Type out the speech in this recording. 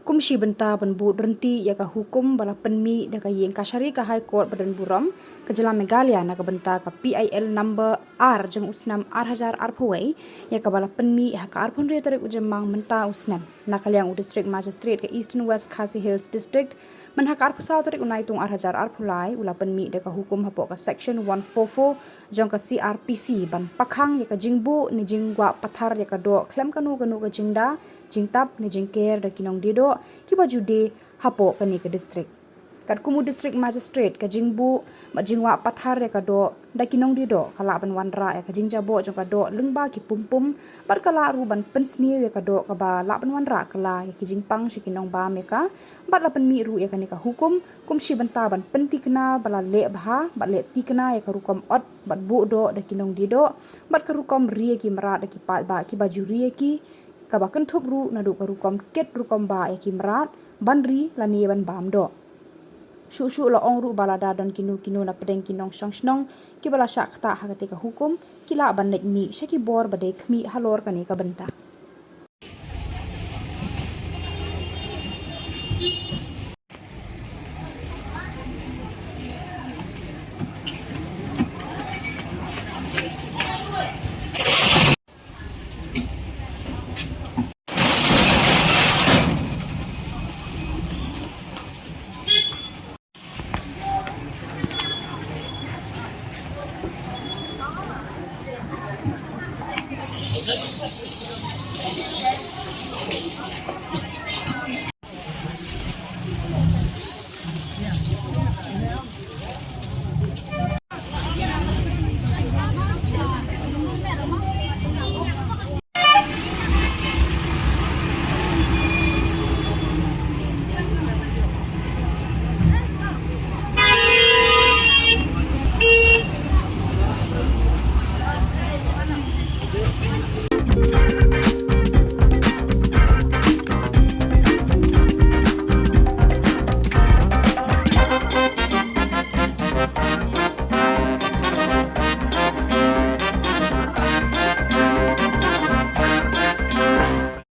Kumshi benta penbu renti ya ka hukum bala penmi da ka yeng kasari ka High Court Badan Buram ke Jalan Meghalaya na ka benta ka PIL number R jeng usnam R1000 Arpawai ya ka bala penmi ya ka arpun retorik ujemang menta usnam na kaliang district magistrate ke Eastern West Khasi Hills District man hak arpusau torik unaitung R1000 Arpulai ula penmi da ka hukum hapok ka section 144 jong ka CRPC ban pakhang ya ka jingbu ni jingwa pathar ya ka do klem kanu ka jingda jingtap ni jingker da kinong dido ki baju de hapo kani ke district kat kumu district magistrate ka jingbu ma jingwa pathar ya ka do da kinong dido kala ban wanra ya ka jingjabo jong ka do lungba ki pumpum bar kala ru ban pensni ya ka do ka ba la ban wanra kala ya ki jingpang shi kinong ba me ka bat la ban mi ru ya kani ka hukum kumshi banta ban penti kena bala le bha bat le ti kena ya ka rukom ot bat bu do da kinong dido bat ka rukom rie ki mara da ki pat ba ki baju rie ki kabakan thop ru na du ka rukom ket rukom ba ya ki mrat banri lani ban bam do shu la ong ru bala da dan kinu na pedeng kinong shnong ki bala syak ta ha ka hukum kila ban lek mi shaki bor bade khmi halor kani ka banta